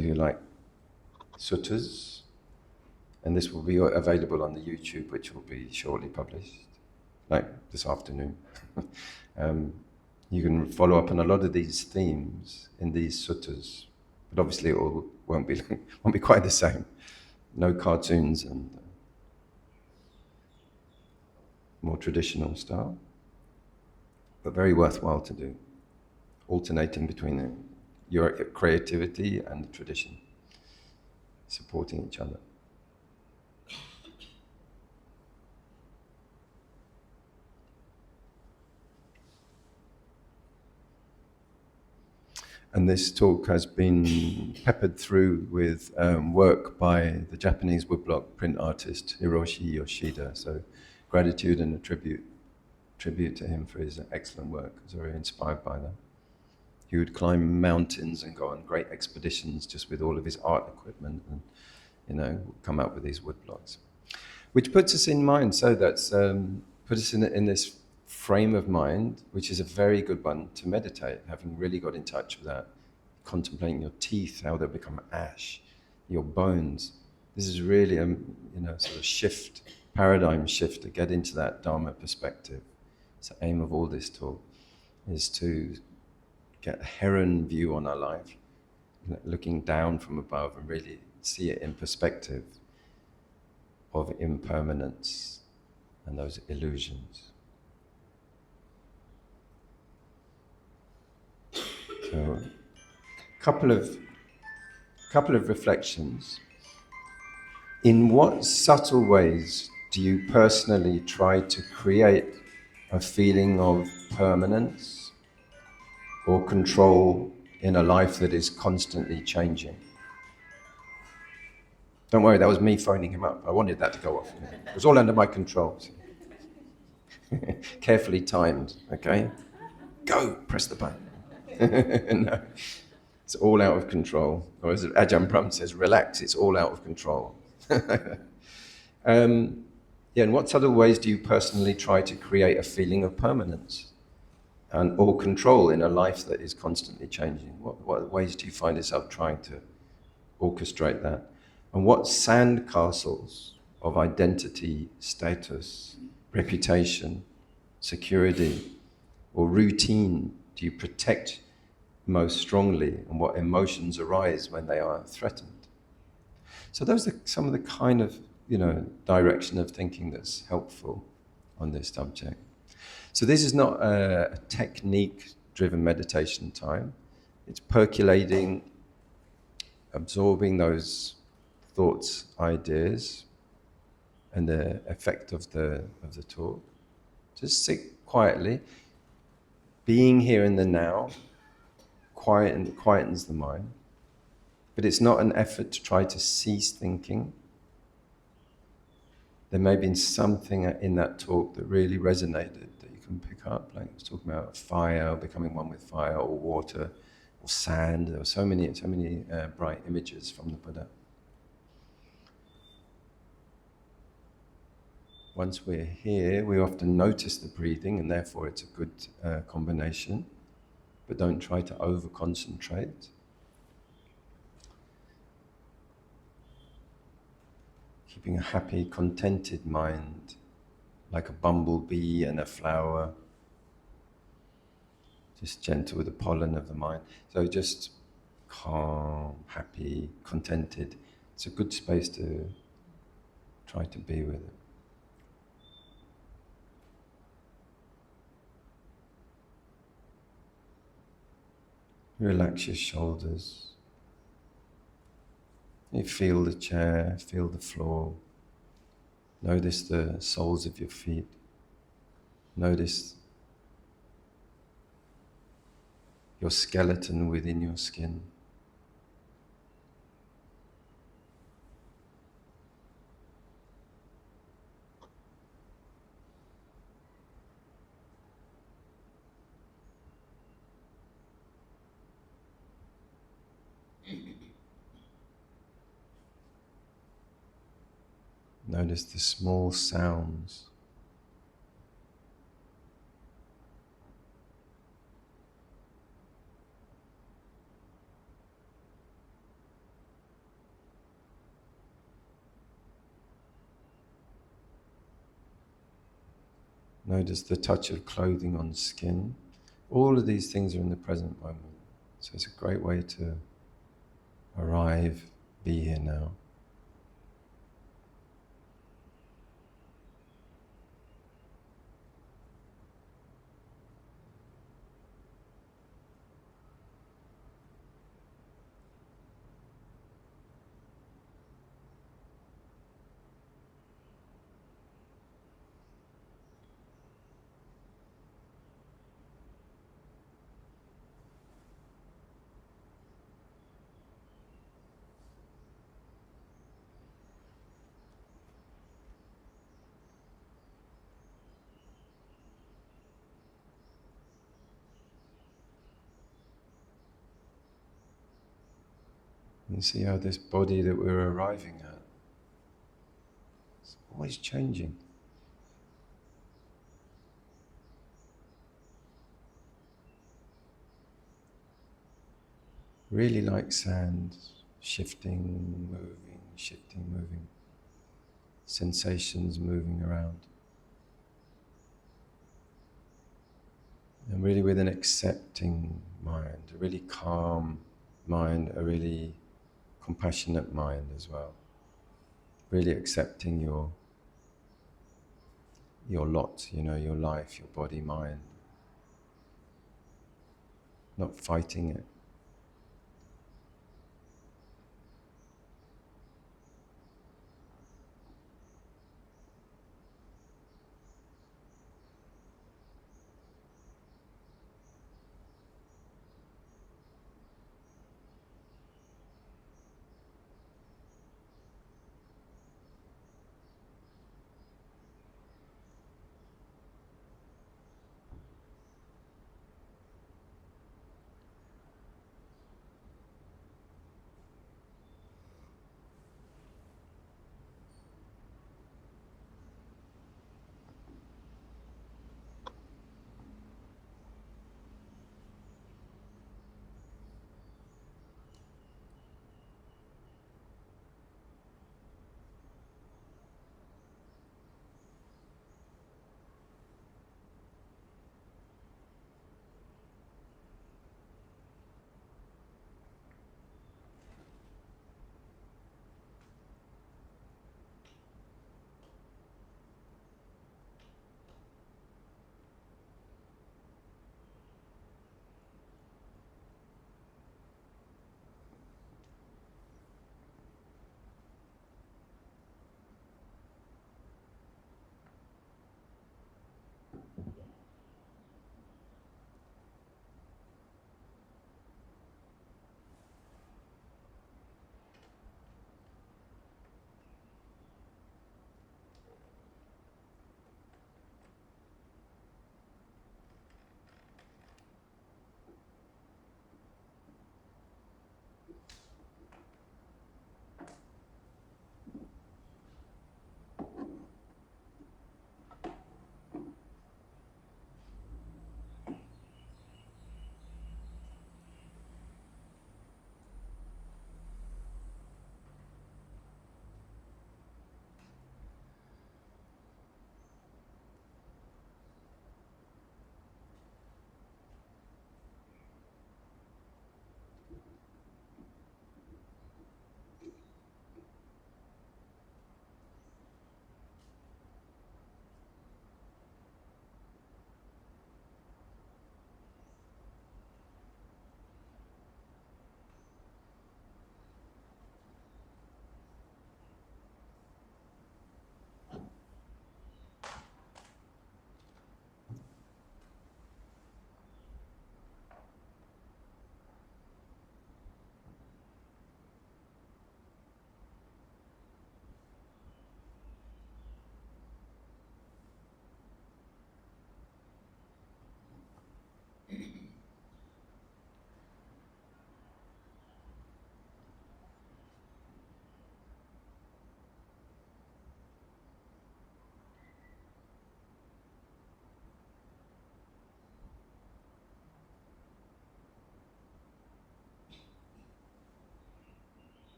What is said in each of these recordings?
do like suttas, and this will be available on the YouTube, which will be shortly published, like this afternoon. You can follow up on a lot of these themes in these suttas, but obviously it all won't be quite the same. No cartoons and more traditional style, but very worthwhile to do, alternating between your creativity and the tradition, supporting each other. And this talk has been peppered through with work by the Japanese woodblock print artist Hiroshi Yoshida. So gratitude and a tribute to him for his excellent work. I was very inspired by that. He would climb mountains and go on great expeditions just with all of his art equipment and, come up with these woodblocks. Which puts us in mind, so that's put us in this frame of mind, which is a very good one to meditate, having really got in touch with that, contemplating your teeth, how they become ash, your bones. This is really a sort of shift, paradigm shift to get into that Dharma perspective. It's the aim of all this talk, is to get a heron view on our life, looking down from above and really see it in perspective of impermanence and those illusions. So, couple of reflections. In what subtle ways do you personally try to create a feeling of permanence or control in a life that is constantly changing? Don't worry, that was me phoning him up. I wanted that to go off. It was all under my control. Carefully timed, okay? Go, press the button. No, it's all out of control. Or as Ajahn Brahm says, relax, it's all out of control. In what subtle ways do you personally try to create a feeling of permanence or control in a life that is constantly changing? What ways do you find yourself trying to orchestrate that? And what sandcastles of identity, status, reputation, security, or routine do you protect most strongly, and what emotions arise when they are threatened? So those are some of the kind of direction of thinking that's helpful on this subject. So this is not a technique-driven meditation time. It's percolating, absorbing those thoughts, ideas, and the effect of the talk. Just sit quietly. Being here in the now quietens the mind, but it's not an effort to try to cease thinking. There may have been something in that talk that really resonated that you can pick up, like I was talking about fire, becoming one with fire, or water, or sand. There were so many bright images from the Buddha. Once we're here, we often notice the breathing, and therefore it's a good combination. But don't try to over-concentrate. Keeping a happy, contented mind, like a bumblebee and a flower. Just gentle with the pollen of the mind. So just calm, happy, contented. It's a good space to try to be with it. Relax your shoulders. You feel the chair, feel the floor. Notice the soles of your feet. Notice your skeleton within your skin. Notice the small sounds. Notice the touch of clothing on skin. All of these things are in the present moment. So it's a great way to arrive, be here now. And see how this body that we're arriving at, it's always changing. Really like sand, shifting, moving, sensations moving around. And really with an accepting mind, a really calm mind, a really compassionate mind as well. Really accepting your lot, your life, your body, mind. Not fighting it.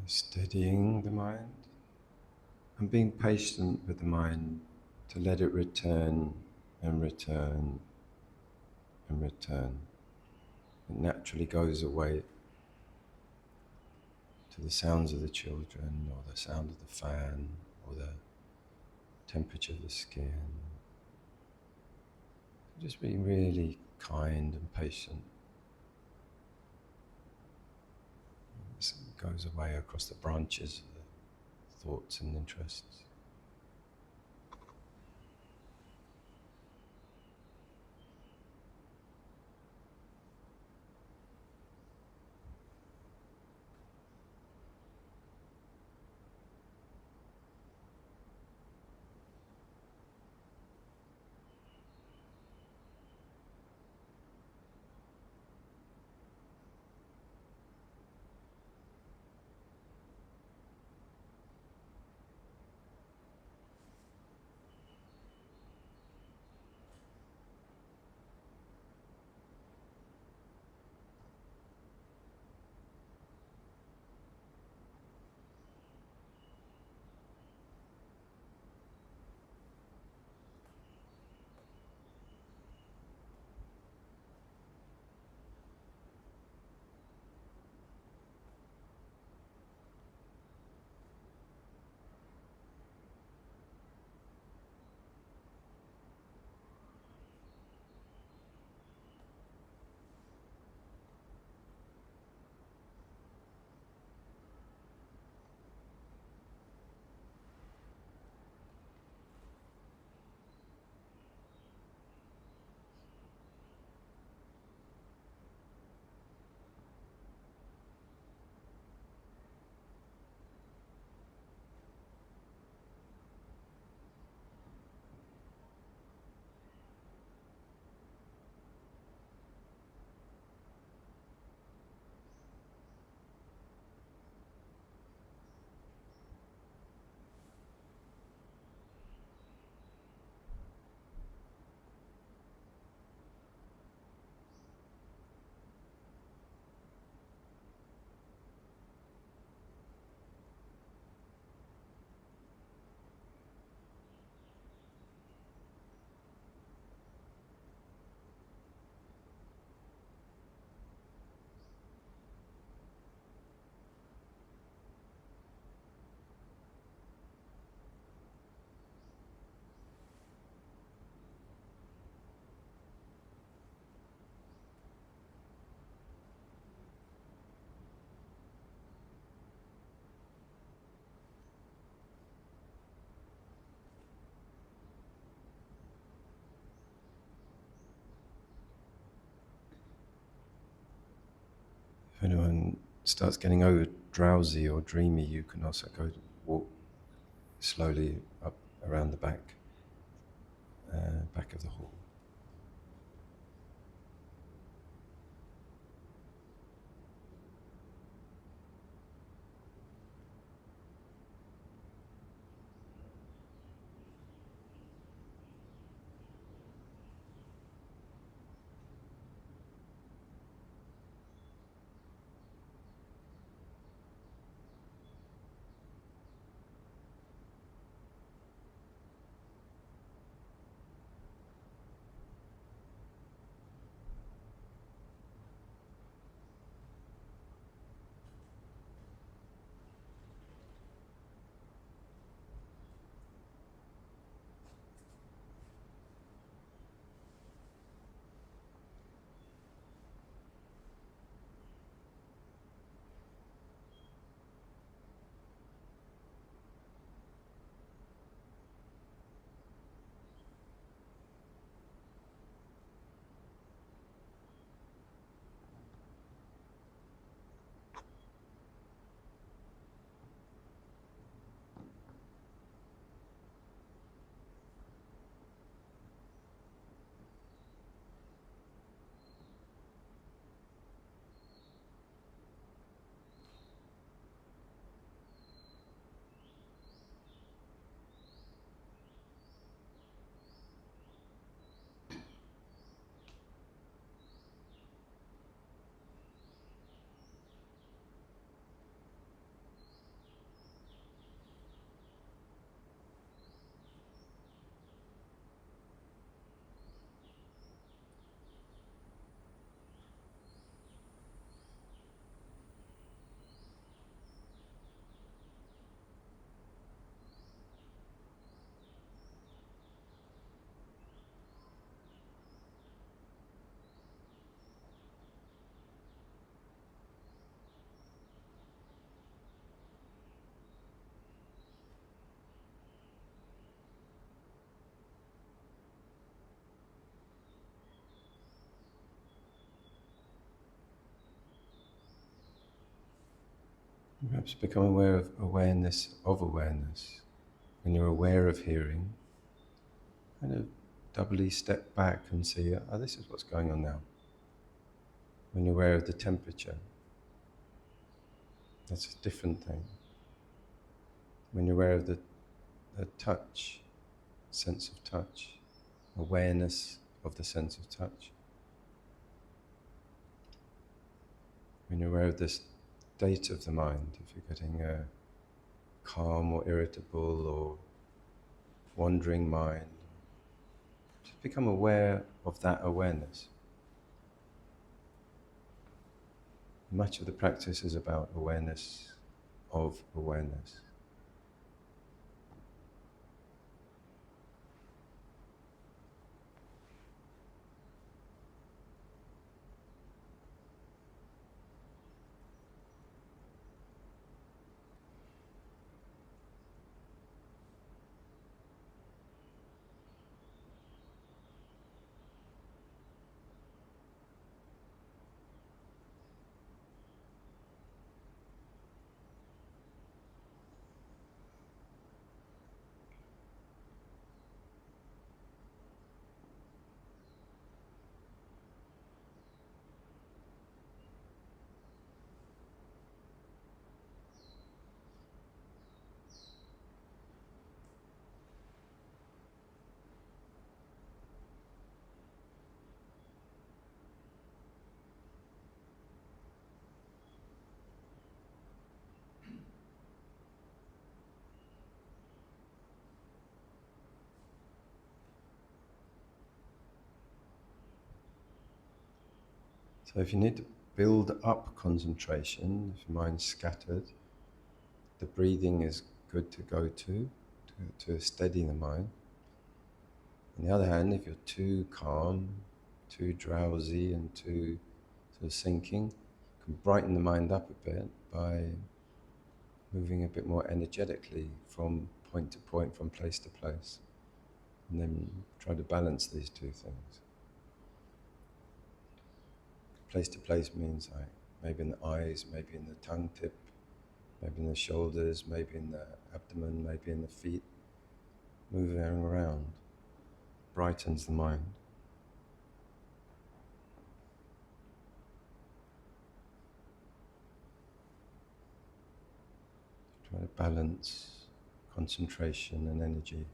Steadying the mind and being patient with the mind to let it return and return and return. It naturally goes away to the sounds of the children, or the sound of the fan, or the temperature of the skin. Just being really kind and patient. It goes away across the branches of the thoughts and interests. If anyone starts getting over drowsy or dreamy, you can also go walk slowly up around the back of the hall. Perhaps become aware of awareness of awareness. When you're aware of hearing, kind of doubly step back and see, oh, this is what's going on now. When you're aware of the temperature, that's a different thing. When you're aware of the touch, sense of touch, awareness of the sense of touch. When you're aware of the state of the mind, if you're getting calm or irritable or wandering mind, just become aware of that awareness. Much of the practice is about awareness of awareness. So if you need to build up concentration, if your mind's scattered, the breathing is good to go to steady the mind. On the other hand, if you're too calm, too drowsy and too sort of sinking, you can brighten the mind up a bit by moving a bit more energetically from point to point, from place to place. And then try to balance these two things. Place to place means like maybe in the eyes, maybe in the tongue tip, maybe in the shoulders, maybe in the abdomen, maybe in the feet. Moving around brightens the mind. Try to balance concentration and energy.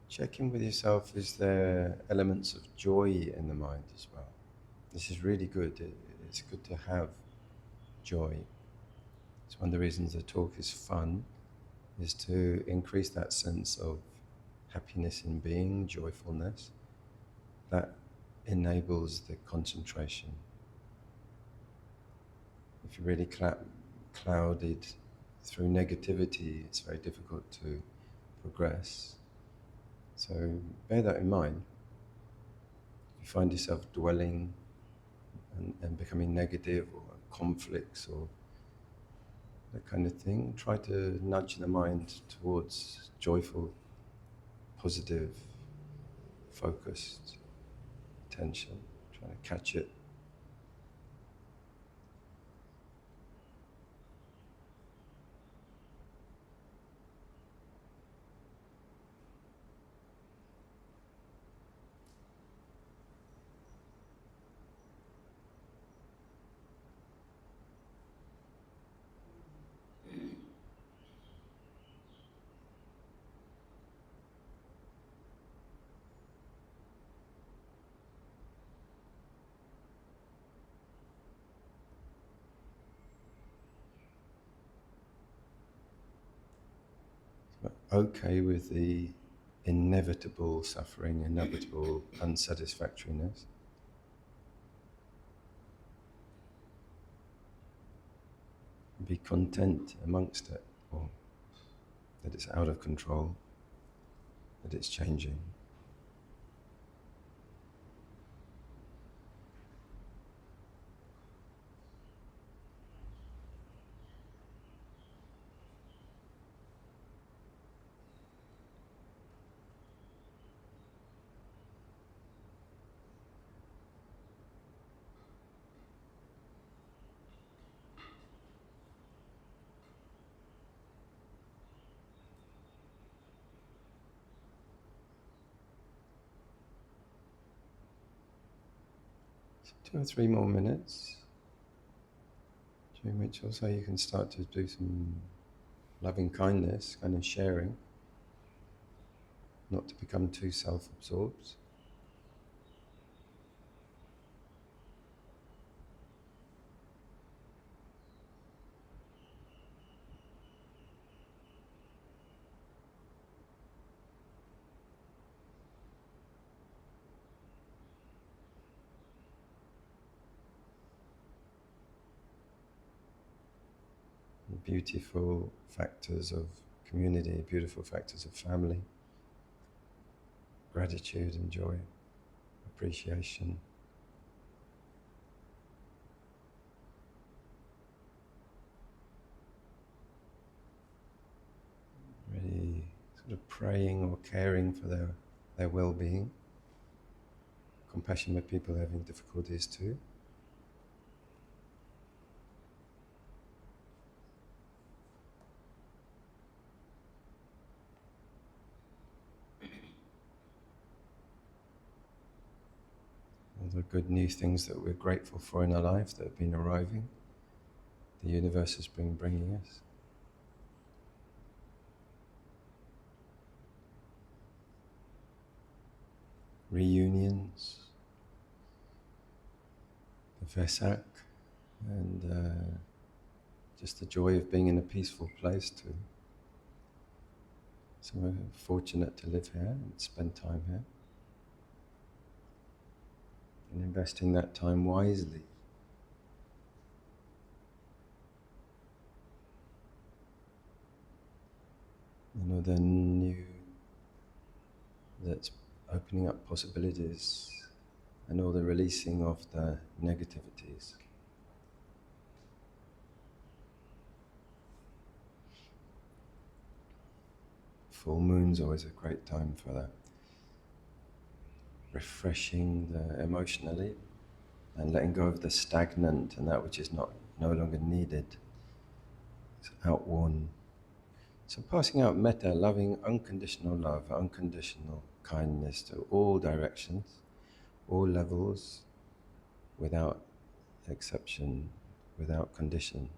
Check in with yourself, is there elements of joy in the mind as well? This is really good. It's good to have joy. It's one of the reasons the talk is fun, is to increase that sense of happiness in being, joyfulness. That enables the concentration. If you're really clouded through negativity, it's very difficult to progress. So bear that in mind. If you find yourself dwelling and becoming negative or conflicts or that kind of thing, try to nudge the mind towards joyful, positive, focused attention, trying to catch it. Okay with the inevitable suffering, inevitable unsatisfactoriness. Be content amongst it. or that it's out of control, that it's changing. So 2 or 3 more minutes, during which also you can start to do some loving kindness, kind of sharing, not to become too self-absorbed. Beautiful factors of community, beautiful factors of family, gratitude and joy, appreciation. Really sort of praying or caring for their well-being, compassion with people having difficulties too. All the good new things that we're grateful for in our life that have been arriving, the universe has been bringing us. Reunions, the Vesak, and just the joy of being in a peaceful place too. So we're fortunate to live here and spend time here. And investing that time wisely. The new that's opening up possibilities and all the releasing of the negativities. Full moon's always a great time for that. Refreshing emotionally and letting go of the stagnant and that which is no longer needed. It's outworn. So passing out mettā, loving, unconditional love, unconditional kindness to all directions, all levels, without exception, without condition.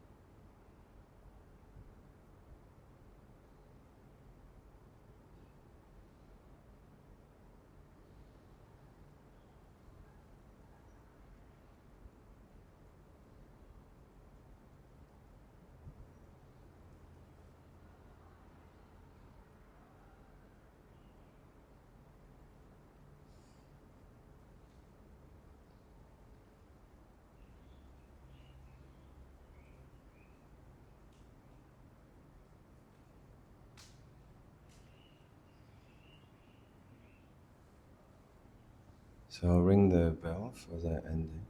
So I'll ring the bell for the ending.